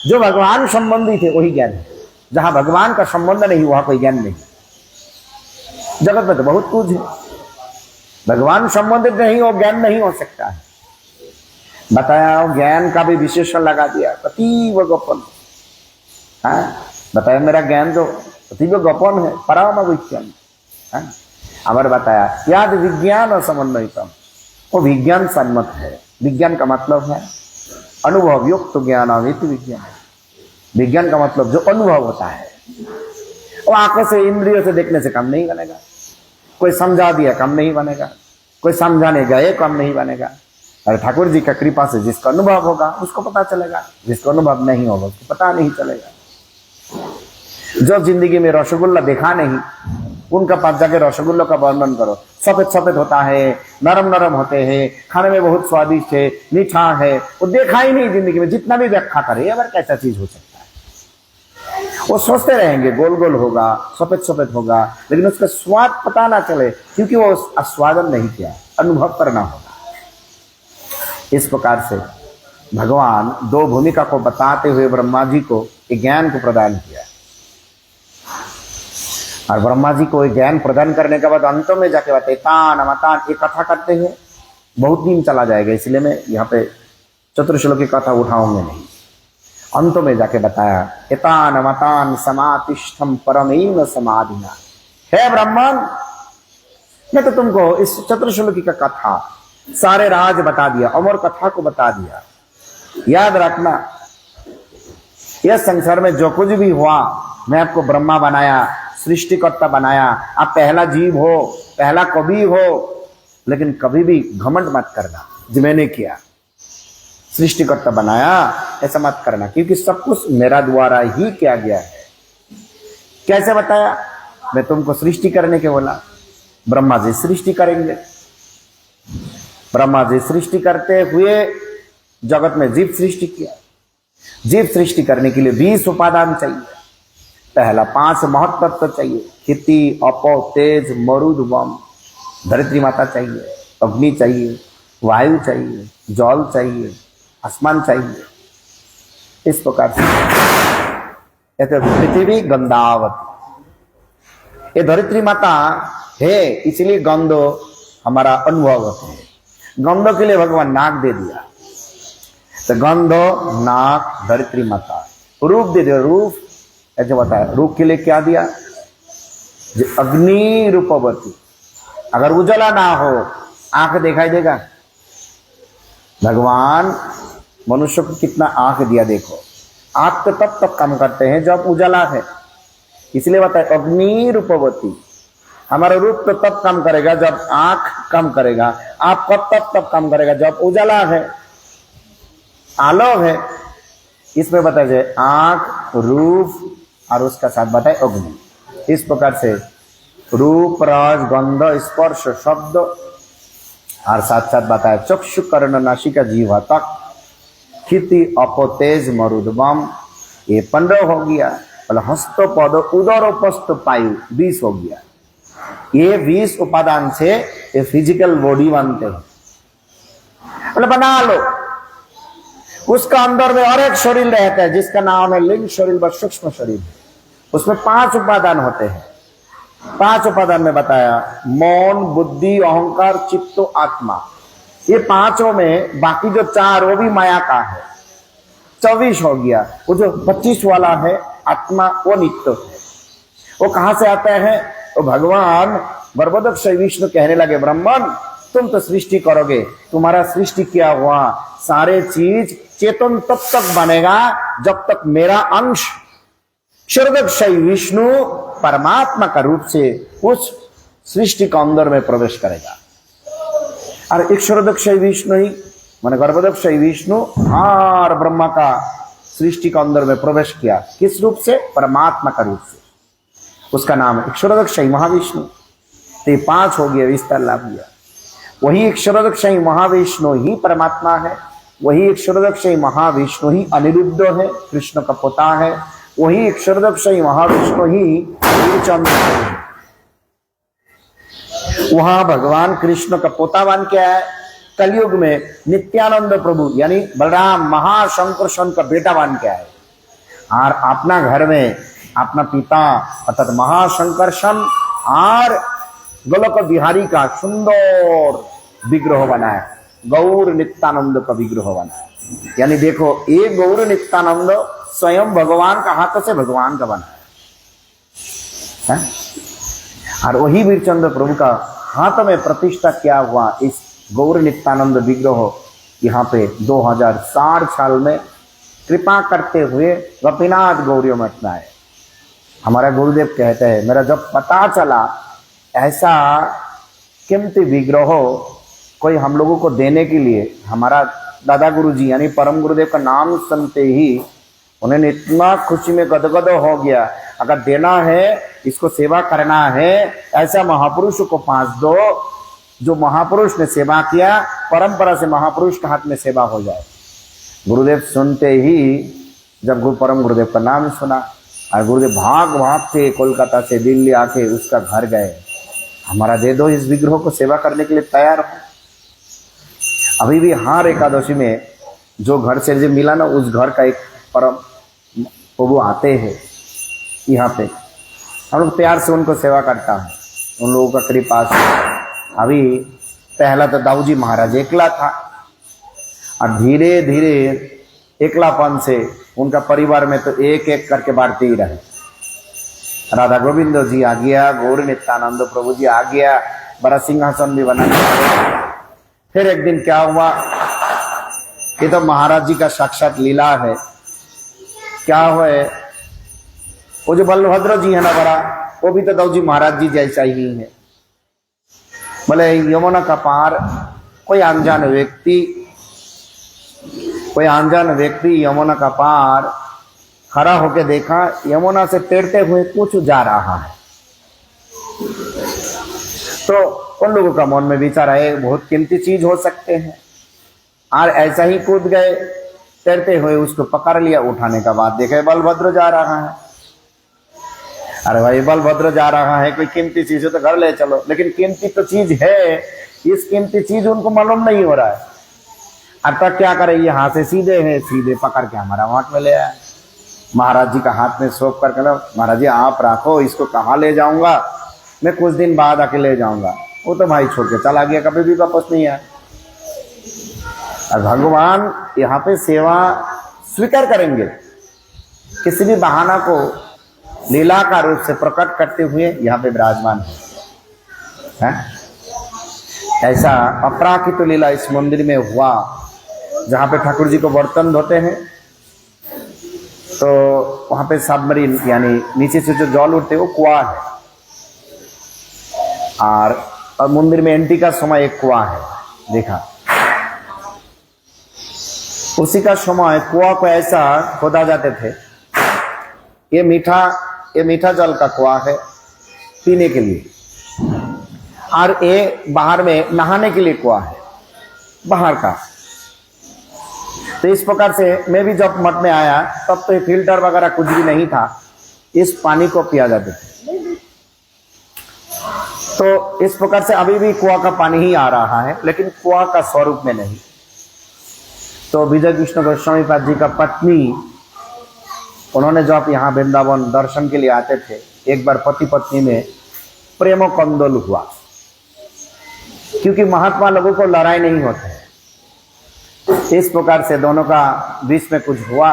जो भगवान संबंधी थे वही ज्ञान है, जहां भगवान का संबंध नहीं वहां कोई ज्ञान नहीं। जगत में तो बहुत कुछ है, भगवान संबंधित नहीं हो ज्ञान नहीं हो सकता है। बताया ज्ञान का भी विशेषण लगा दिया, अतीव गोपन। बताया मेरा ज्ञान जो अतीव गोपन है, परम विज्ञान। अमर बताया याद विज्ञान समन्वयितम, वो विज्ञान सम्मत है। विज्ञान का मतलब है अनुभव युक्त ज्ञानावित विज्ञान। विज्ञान का मतलब जो अनुभव होता है, वो आंखों से इंद्रियों से देखने से काम नहीं बनेगा। कोई समझा दिया काम नहीं बनेगा, कोई समझाने गए काम नहीं बनेगा। और ठाकुर जी का कृपा से जिसका अनुभव होगा उसको पता चलेगा, जिसको अनुभव नहीं होगा उसको पता नहीं चलेगा। जो जिंदगी में रसगुल्ला देखा नहीं, उनका पास जाके रसगुल्ला का वर्णन करो। सफेद सफेद होता है, नरम नरम होते हैं, खाने में बहुत स्वादिष्ट है, मीठा है, वो देखा ही नहीं जिंदगी में। जितना भी व्याख्या करे अगर कैसा चीज हो सकता है, वो सोचते रहेंगे गोल गोल होगा, सफेद सफेद होगा, लेकिन उसका स्वाद पता ना चले क्योंकि वो आस्वादन नहीं किया, अनुभव करना होगा। इस प्रकार से भगवान 2 भूमिका को बताते हुए ब्रह्मा जी को ज्ञान को प्रदान किया। और ब्रह्मा जी को ज्ञान प्रदान करने के बाद अंतों में जाके बताते तान मतान, एक कथा करते हैं, बहुत दिन चला जाएगा, इसलिए मैं यहाँ पे चतुर्श्लोकी की कथा उठाऊंगे नहीं। अंत में जाके बताया, एतान मतान समातिष्ठम परमेन समाधिना। हे ब्राह्मण, मैं तो तुमको इस चतुर्श्लोकी का कथा, सारे राज बता दिया, अमर कथा को बता दिया। याद रखना, यह संसार में जो कुछ भी हुआ, मैं आपको ब्रह्मा बनाया, सृष्टिकर्ता बनाया। आप पहला जीव हो, पहला कवि हो, लेकिन कभी भी घमंड मत करना जो मैंने किया, सृष्टिकर्ता बनाया, ऐसा मत करना, क्योंकि सब कुछ मेरा द्वारा ही किया गया है। कैसे बताया? मैं तुमको सृष्टि करने के बोला, ब्रह्मा जी सृष्टि करेंगे। ब्रह्मा जी सृष्टि करते हुए जगत में जीव सृष्टि किया। जीव सृष्टि करने के लिए 20 उपादान चाहिए। पहला 5 महत्तत्व चाहिए, क्षिति, अपो, तेज, मरुद, वम। धरित्री माता चाहिए, अग्नि चाहिए, वायु चाहिए, जल चाहिए, आसमान चाहिए। इस प्रकार से पृथ्वी गंधावती, ये धरित्री माता है, इसलिए गंधो हमारा अनुभव है। गंधो के लिए भगवान नाक दे दिया, तो गंधो, नाक, धरित्री माता। रूप दे दिया, रूप ऐसे बताया। रूप के लिए क्या दिया? जो अग्नि रूपवती, अगर उजला ना हो आंख दिखाई देगा? भगवान मनुष्य को कितना आंख दिया, देखो। आंख तो तब तक काम करते हैं जब उजाला है, इसलिए बताए अग्नि रूपवती। हमारा रूप तो तब काम करेगा जब आंख काम करेगा। आप कब तब काम करेगा जब उजाला है, आलोक है। इसमें बताया जाए आंख, रूप और उसका साथ बताए अग्नि। इस प्रकार से रूप, रस, गंध, स्पर्श, शब्द और साथ साथ बताया चक्षु, कर्ण, नासिका, जीवा तक, क्षिति, अपो, तेज, मरुद, वम। ये 15 हो गया। बोले हस्तो, पद, उदर, उपस्थ, पायु 20 हो गया। ये 20 उपादान से ये फिजिकल बॉडी बनते हैं। बोले बना लो। उसका अंदर में और एक शरीर रहता है जिसका नाम है लिंग शरीर व सूक्ष्म शरीर। उसमें 5 उपादान होते हैं। 5 उपादान में बताया मौन, बुद्धि, अहंकार, चित्तो, आत्मा। ये 5 में बाकी जो 4 वो भी माया का है, 24 हो गया। वो जो 25 वाला है आत्मा, वो नित्य है। वो कहां से आता है? वो भगवान गर्भोदक विष्णु कहने लगे, ब्राह्मण तुम तो सृष्टि करोगे, तुम्हारा सृष्टि किया हुआ सारे चीज चेतन तब तक बनेगा जब तक मेरा अंश क्षरदक्षय विष्णु परमात्मा का रूप से उस सृष्टि के अंदर में प्रवेश करेगा। और एक क्षरदक्षय विष्णु ही माने गर्भोदक्षय विष्णु और ब्रह्मा का सृष्टि के अंदर में प्रवेश किया। किस रूप से? परमात्मा का रूप से। उसका नाम है क्षरदक्षय महाविष्णु। तो ये 5 हो गया, विस्तार लाभ दिया। वही क्षरदक्षय महाविष्णु ही परमात्मा है। वही क्षरदक्षय महाविष्णु ही अनिरुद्ध है, कृष्ण का पोता है। वही क्षरदक्षय महाविष्णु ही चंद्र है। वहां भगवान कृष्ण का पोता बन के आया। कलयुग में नित्यानंद प्रभु यानी बलराम महाशंकर्षण का बेटा बन के आए। और अपना घर में अपना पिता अर्थात महाशंकर्षण और गोलोक बिहारी का सुंदर विग्रह बनाया। गौर नित्यानंद का विग्रह बनाया। यानी देखो, एक गौर नित्यानंद स्वयं भगवान का हाथ से भगवान का बनाया है। और वही वीरचंद्र प्रभु का हाथ में प्रतिष्ठा किया हुआ इस गौर नित्यानंद विग्रह यहाँ पे 2004 साल में कृपा करते हुए गोपीनाथ गौरी मठ में आए। हमारा गुरुदेव कहते हैं, मेरा जब पता चला ऐसा कीमती विग्रह कोई हम लोगों को देने के लिए, हमारा दादा गुरुजी यानी परम गुरुदेव का नाम सुनते ही उन्हें इतना खुशी में गदगद हो गया। अगर देना है, इसको सेवा करना है, ऐसा महापुरुष को पास दो जो महापुरुष ने सेवा किया, परंपरा से महापुरुष के हाथ में सेवा हो जाए। गुरुदेव सुनते ही जब परम गुरुदेव का नाम सुना और गुरुदेव भाग के कोलकाता से दिल्ली आके उसका घर गए, हमारा दे दो, इस विग्रह को सेवा करने के लिए तैयार हो। अभी भी हर एकादशी में जो घर से जो मिला ना, उस घर का एक परम वो आते हैं यहाँ पे, हम लोग प्यार से उनको सेवा करता है। उन लोगों का कृपा से अभी पहला तो दाऊजी महाराज एकला था और धीरे धीरे एकलापन से उनका परिवार में तो एक एक करके बांटते ही रहे। राधा गोविंद जी आ गया, गौर नित्यानंद प्रभु जी आ गया, बड़ा सिंहासन भी बनाना पड़ेगा। फिर एक दिन क्या हुआ, ये तो महाराज जी का साक्षात लीला है। क्या हुआ है, वो जो बलभद्र जी है ना बड़ा, वो भी तो दाऊ जी महाराज जी जैसा ही है। बोले यमुना का पार कोई अनजान व्यक्ति यमुना का पार खड़ा होके देखा, यमुना से तैरते हुए कुछ जा रहा है। तो उन लोगों का मन में विचार है बहुत कीमती चीज हो सकते हैं, और ऐसा ही कूद गए तैरते हुए, उसको पकड़ लिया। उठाने का बाद देखे बलभद्र जा रहा है। अरे भाई बलभद्र जा रहा है, कोई कीमती चीज है तो घर ले चलो, लेकिन कीमती तो चीज है, इस कीमती चीज उनको मालूम नहीं हो रहा है। अब तक क्या करे, ये हाथ से सीधे पकड़ के हमारा हाथ में ले आया। महाराज जी का हाथ में सौंप करके, महाराज जी आप रखो, इसको कहाँ ले जाऊंगा, मैं कुछ दिन बाद आके ले जाऊंगा। वो तो भाई छोड़ के चला गया, कभी भी वापस नहीं आया। और भगवान यहाँ पे सेवा स्वीकार करेंगे, किसी भी बहाना को लीला का रूप से प्रकट करते हुए यहाँ पे विराजमान है। ऐसा अपराकित लीला इस मंदिर में हुआ, जहाँ पे ठाकुर जी को बर्तन धोते हैं, तो वहां पे सबमरीन यानी नीचे से जो जल उठते वो कुआं है, और मंदिर में एंट्री का समय एक कुआं है देखा। उसी का समय कुआं को ऐसा खोदा जाते थे, ये मीठा जल का कुआं है पीने के लिए, और ये बाहर में नहाने के लिए कुआं है बाहर का। तो इस प्रकार से मैं भी जब मठ में आया तब तो ये फिल्टर वगैरह कुछ भी नहीं था, इस पानी को पिया जाते थे। तो इस प्रकार से अभी भी कुआं का पानी ही आ रहा है, लेकिन कुआं का स्वरूप में नहीं। तो विजय कृष्ण गोस्वामी पाद जी का पत्नी, उन्होंने जब यहाँ वृंदावन दर्शन के लिए आते थे, एक बार पति पत्नी में प्रेम कंदोल हुआ, क्योंकि महात्मा लोगों को लड़ाई नहीं होते है। इस प्रकार से दोनों का बीच में कुछ हुआ,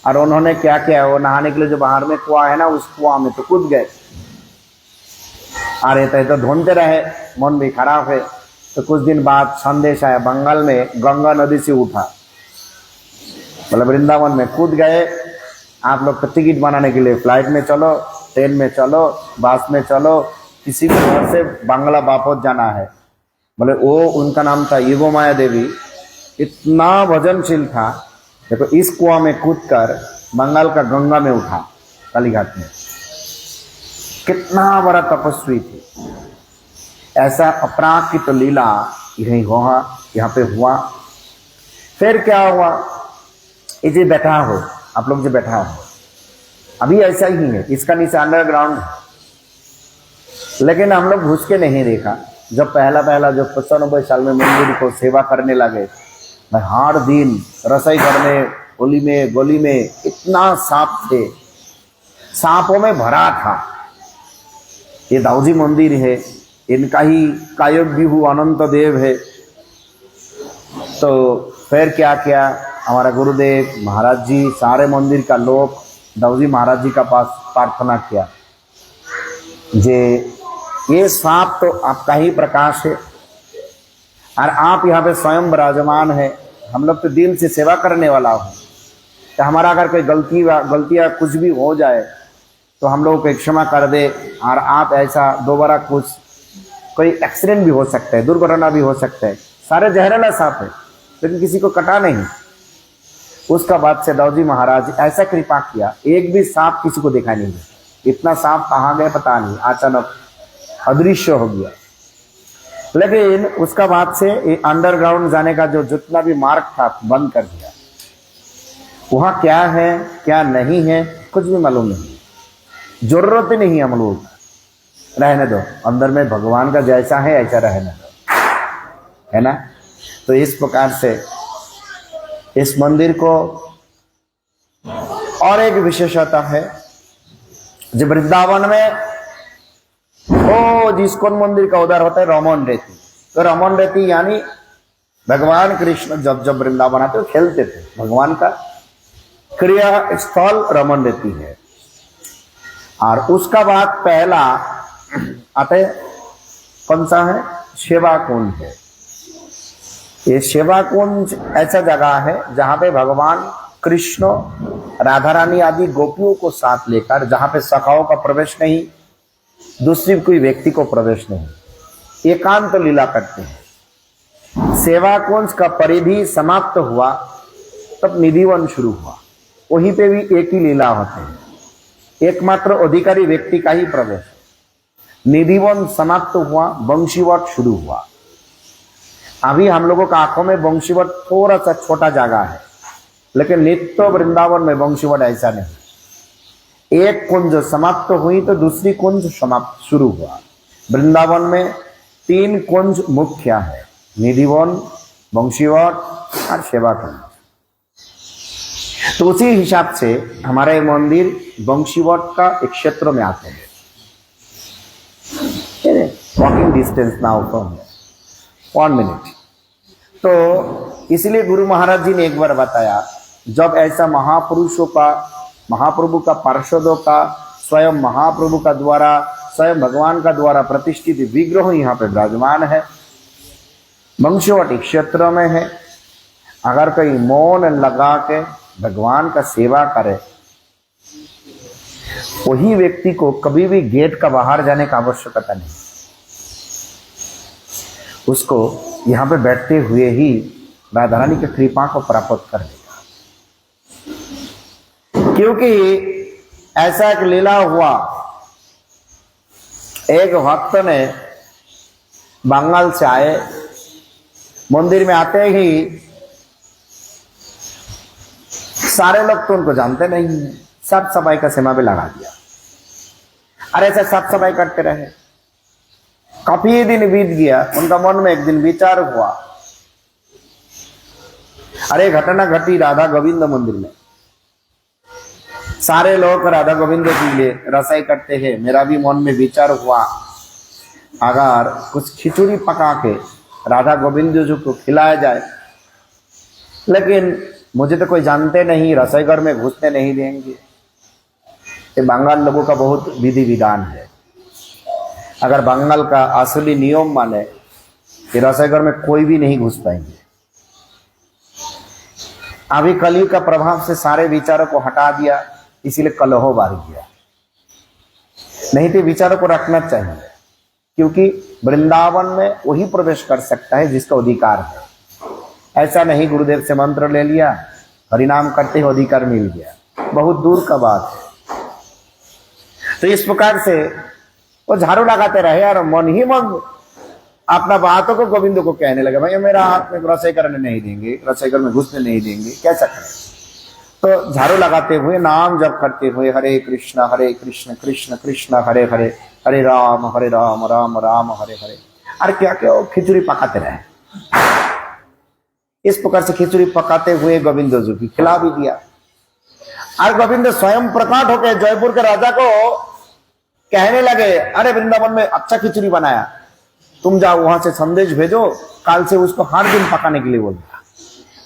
और उन्होंने क्या किया, वो नहाने के लिए जो बाहर में कुआं है ना, उस कुआं में तो कूद गए। आ रहे थे तो ढूंढते रहे, मन भी खराब है। तो कुछ दिन बाद संदेश आया, बंगाल में गंगा नदी से उठा, मतलब वृंदावन में कूद गए। आप लोग टिकट बनाने के लिए फ्लाइट में चलो, ट्रेन में चलो, बस में चलो, किसी भी घर से बांग्ला वापस जाना है। बोले वो उनका नाम था युगो माया देवी, इतना वजनशील था। देखो इस कुआं में कूदकर बंगाल का गंगा में उठा, कालीघाट में। कितना बड़ा तपस्वी थी। ऐसा अपराकित लीला यही हुआ, यहाँ पे हुआ। फिर क्या हुआ, ये जो बैठा हो, आप लोग जो बैठा हो, अभी ऐसा ही है, इसका नीचे अंडरग्राउंड है, लेकिन हम लोग घुस के नहीं देखा। जब पहला जो 95 साल में मंदिर को सेवा करने लगे, मैं हर दिन रसोई घर में, होली में, गोली में इतना सांप थे, सांपों में भरा था। ये दाऊजी मंदिर है, इनका ही कायक विभु अनंत देव है। तो फिर क्या किया, हमारा गुरुदेव महाराज जी, सारे मंदिर का लोग दाऊजी महाराज जी का पास प्रार्थना किया, जे ये सांप तो आपका ही प्रकाश है, और आप यहाँ पे स्वयं विराजमान है। हम लोग तो दिल से सेवा करने वाला हो, तो हमारा अगर कोई गलतियाँ कुछ भी हो जाए तो हम लोगों को क्षमा कर दे। और आप ऐसा दोबारा कुछ, कोई एक्सीडेंट भी हो सकता है, दुर्घटना भी हो सकता है। सारे जहरीला सांप है, लेकिन किसी को कटा नहीं। उसका बाद से दाऊजी महाराज ऐसा कृपा किया, एक भी सांप किसी को देखा नहीं। इतना सांप कहाँ गए पता नहीं, अचानक अदृश्य हो गया। लेकिन उसका बाद से अंडरग्राउंड जाने का जो जितना भी मार्ग था बंद कर दिया। वहां क्या है क्या नहीं है कुछ भी मालूम नहीं, जरूरत ही नहीं है। हम लोग रहने दो, अंदर में भगवान का जैसा है ऐसा रहने दो, है ना। तो इस प्रकार से इस मंदिर को और एक विशेषता है, जो वृंदावन में वो जिसकोन मंदिर का उधर होता है रमन रेती। तो रमन रेती यानी भगवान कृष्ण जब जब वृंदावन आते खेलते थे। भगवान का क्रिया स्थल रमन रहती है। और उसका बाद पहला आते कौन सा है? सेवा कुंज है। ये सेवा कुंज ऐसा जगह है जहां पे भगवान कृष्ण राधा रानी आदि गोपियों को साथ लेकर, जहां पे सखाओं का प्रवेश नहीं, दूसरी कोई व्यक्ति को प्रवेश नहीं, एकांत लीला करते हैं। सेवा कुंज का परिधि समाप्त हुआ तब निधिवन शुरू हुआ। वहीं पे भी एक ही लीला होते हैं, एकमात्र अधिकारी व्यक्ति का ही प्रवेश। निधिवन समाप्त हुआ, वंशीवट शुरू हुआ। अभी हम लोगों का आंखों में वंशीवट थोड़ा सा छोटा जगह है, लेकिन नित्य वृंदावन में वंशीवट ऐसा नहीं। एक कुंज समाप्त हुई तो दूसरी कुंज समाप्त शुरू हुआ। वृंदावन में 3 कुंज मुख्य है, निधिवन, वंशीवट और सेवा कुंज। तो उसी हिसाब से हमारे मंदिर वंशीवट का एक क्षेत्र में आते हैं। Walking distance now from 1 minute. तो इसलिए गुरु महाराज जी ने एक बार बताया, जब ऐसा महापुरुषों का, महाप्रभु का, पार्षदों का, स्वयं महाप्रभु का द्वारा, स्वयं भगवान का द्वारा प्रतिष्ठित विग्रह यहाँ पे विराजमान है, वंशीवट क्षेत्र में है, अगर कोई मौन लगा के भगवान का सेवा करे, वही व्यक्ति को कभी भी गेट का बाहर जाने का आवश्यकता नहीं। उसको यहाँ पे बैठते हुए ही राधा रानी की कृपा को प्राप्त कर लेगा। क्योंकि ऐसा एक लीला हुआ, एक भक्त ने बंगाल से आए, मंदिर में आते ही सारे लोग तो उनको जानते नहीं, साफ सफाई का सेवा भी लगा दिया। अरे ऐसे साफ सफाई करते रहे, काफी दिन बीत गया। उनका मन में एक दिन विचार हुआ, अरे घटना घटी राधा गोविंद मंदिर में, सारे लोग राधा गोविंद के लिए रसोई करते हैं। मेरा भी मन में विचार हुआ, अगर कुछ खिचड़ी पका के राधा गोविंद जी को खिलाया जाए, लेकिन मुझे तो कोई जानते नहीं, रसोई घर में घुसने नहीं देंगे। ये बंगाल लोगों का बहुत विधि विधान है। अगर बंगाल का असली नियम माने कि रसोई घर में कोई भी नहीं घुस पाएंगे। अभी कलयुग का प्रभाव से सारे विचारों को हटा दिया, इसीलिए कलह बढ़ गया। नहीं तो विचारों को रखना चाहिए, क्योंकि वृंदावन में वही प्रवेश कर सकता है जिसका अधिकार है। ऐसा नहीं गुरुदेव से मंत्र ले लिया, हरिनाम करते हुए अधिकार मिल गया, बहुत दूर का बात है। तो इस प्रकार से वो झाड़ू लगाते रहे और मन ही मन अपना बातों को गोविंद को कहने लगे, भाई मेरा हाथ में रसोई करने नहीं देंगे, रसोई घर में घुसने नहीं देंगे, कैसा करें। तो झाड़ू लगाते हुए, नाम जप करते हुए, हरे कृष्ण कृष्ण कृष्ण हरे हरे, हरे राम राम राम हरे हरे, अरे क्या क्या वो खिचड़ी पकाते रहे। इस प्रकार से खिचड़ी पकाते हुए गोविंद जी की खिला भी दिया। और गोविंद स्वयं प्रकट होकर जयपुर के राजा को कहने लगे, अरे वृंदावन में अच्छा खिचड़ी बनाया, तुम जाओ वहां से संदेश भेजो, काल से उसको हर दिन पकाने के लिए बोल दिया।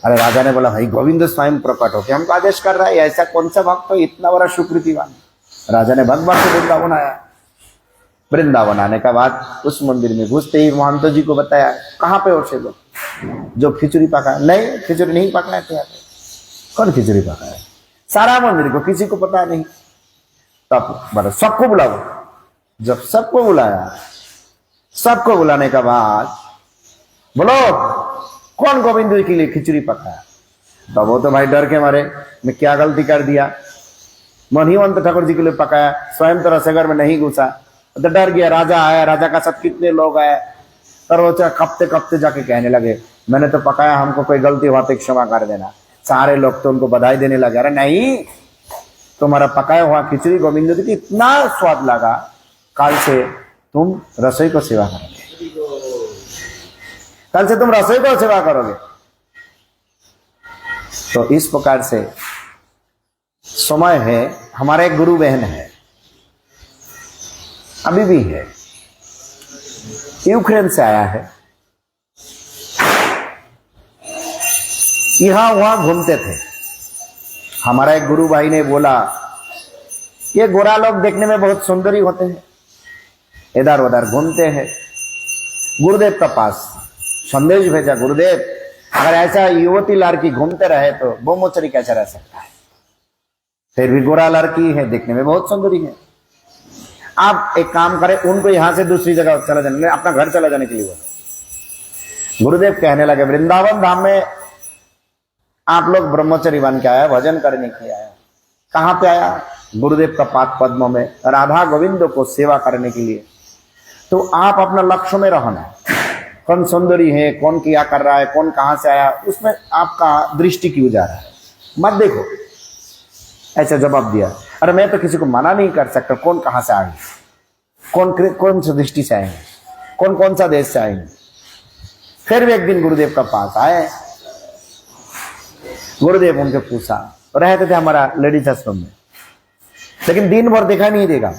अरे राजा ने बोला, भाई गोविंद स्वयं प्रकट होकर हमको आदेश कर रहा है, ऐसा कौन सा भक्त हो इतना बड़ा सुकृतिवान। राजा ने भगवान से वृंदावन आया। वृंदावन आने का बाद उस मंदिर में घुसते ही महंत जी को बताया, कहाँ पे हो से लोग जो खिचड़ी पका? नहीं, खिचड़ी नहीं पकाया थे। कौन खिचड़ी पकाया? सारा मंदिर को किसी को पता नहीं। तब बड़ा सबको बुलाओ। जब सबको बुलाया, सबको बुलाने का बाद बोलो कौन गोविंद जी के लिए खिचड़ी पकाया? तब वो तो भाई डर के मारे, मैं क्या गलती कर दिया, मणिवंत ठाकुर जी के लिए पकाया, स्वयं तो रसोईघर में नहीं घुसा। तो डर गया, राजा आया, राजा का साथ कितने लोग आए, और वो कपते कपते जाके कहने लगे, मैंने तो पकाया, हमको कोई गलती हुआ तो क्षमा कर देना। सारे लोग तो उनको बधाई देने लगे, अरे नहीं, तुम्हारा पकाया हुआ खिचड़ी गोविंद जी की इतना स्वाद लगा, कल से तुम रसोई को सेवा करोगे, कल से तुम रसोई को सेवा करोगे। तो इस प्रकार से समय है। हमारा एक गुरु बहन है, अभी भी है, यूक्रेन से आया है। यहाँ वहां घूमते थे। हमारा एक गुरु भाई ने बोला, ये गोरा लोग देखने में बहुत सुंदर ही होते हैं, इधर उधर घूमते हैं। गुरुदेव का पास संदेश भेजा, गुरुदेव अगर ऐसा युवती लड़की घूमते रहे तो ब्रह्मचरी कैसा रह सकता है? फिर भी गोरा लड़की है, देखने में बहुत सुंदरी है। आप एक काम करें, उनको यहां से दूसरी जगह चला जाने, अपना घर चला जाने के लिए बोलो। गुरुदेव कहने लगे, वृंदावन धाम में आप लोग ब्रह्मचरी बन के आया, भजन करने के आया। कहां पे आया? गुरुदेव का पाद पद्मों में, राधा गोविंद को सेवा करने के लिए। तो आप अपना लक्ष्य में रहना, कौन सुंदरी है, कौन क्या कर रहा है, कौन कहां से आया, उसमें आपका दृष्टि क्यों जा रहा है, मत देखो। ऐसा जवाब दिया। अरे मैं तो किसी को मना नहीं कर सकता, कौन कहां से आएंगे, कौन सी दृष्टि से आएंगे, कौन कौन सा देश से आएंगे। फिर भी एक दिन गुरुदेव का पास आए। गुरुदेव उनके पूछा, रहते थे हमारा लेडीज आश्रम में, लेकिन दिन भर देखा नहीं देगा।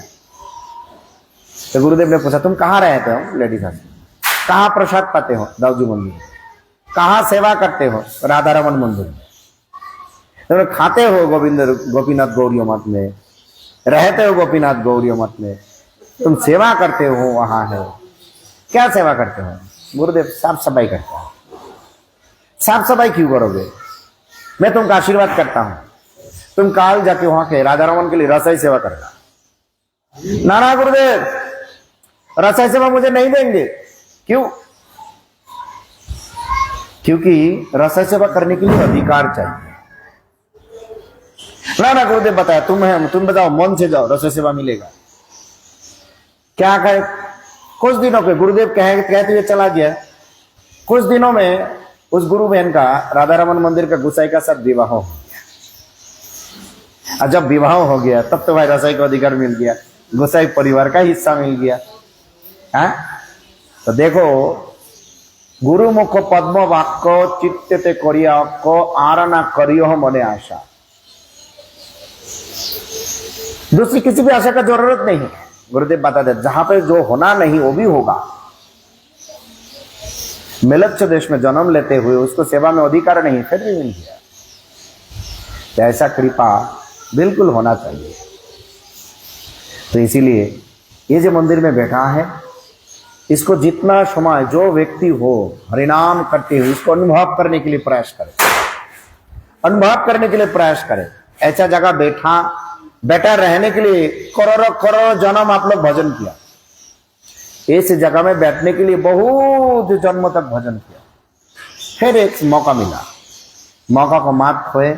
तो गुरुदेव ने पूछा, तुम कहाँ रहते हो? लेडीज आश्रम। कहाँ प्रसाद पाते हो? दाऊजी मंदिर। कहाँ सेवा करते हो? राधा रमन मंदिर में। तो खाते हो गोपीनाथ गौरी मठ में, रहते हो गोपीनाथ गौरी मठ में, तुम सेवा करते हो वहां है। क्या सेवा करते हो? गुरुदेव साफ सफाई करते हो। साफ सफाई क्यों करोगे? मैं तुमका आशीर्वाद करता हूं, तुम काल जाके वहां के राधा रमन के लिए रसोई सेवा करना। ना गुरुदेव, रसोई सेवा मुझे नहीं देंगे। क्यों? क्योंकि रसोई सेवा करने के लिए अधिकार चाहिए। ना गुरुदेव बताया, तुम बताओ, मन से जाओ, रसोई सेवा मिलेगा। क्या कहे? कुछ दिनों पे गुरुदेव कहते हुए चला गया। कुछ दिनों में उस गुरु बहन का राधा रमन मंदिर का गुसाई का साथ विवाह हो गया। और जब विवाह हो गया तब तो भाई रसोई का अधिकार मिल गया, गुसाई परिवार का हिस्सा मिल गया। तो देखो, गुरु मुख पद्म वाक्य चित्ते करिया को आराना करियो मने आशा। दूसरी किसी भी आशा का जरूरत नहीं है। गुरुदेव बता दे, जहां पे जो होना नहीं वो भी होगा। मिलच्छ देश में जन्म लेते हुए उसको सेवा में अधिकार नहीं, फिर भी मिल गया। तो ऐसा कृपा बिल्कुल होना चाहिए। तो इसीलिए ये जो मंदिर में बैठा है, इसको जितना समय जो व्यक्ति हो हरिनाम करते हुए इसको अनुभव करने के लिए प्रयास करे, अनुभव करने के लिए प्रयास करे। ऐसा जगह बैठा रहने के लिए करोड़ों जन्म आप लोग भजन किया, इस जगह में बैठने के लिए बहुत जन्म तक भजन किया। फिर एक मौका मिला, मौका को मात खोए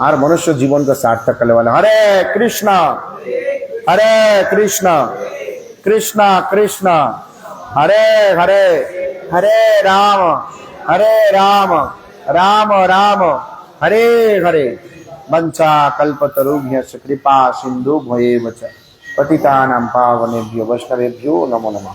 और मनुष्य जीवन को सार्थक करने वाला। हरे कृष्णा कृष्णा कृष्णा हरे हरे, हरे राम राम राम हरे हरे। वंचा कल्पतरुभ्यश्च कृपा सिंधु भवेम च पतितानां पावनेभ्यो वैष्णवेभ्यो नमो नमः।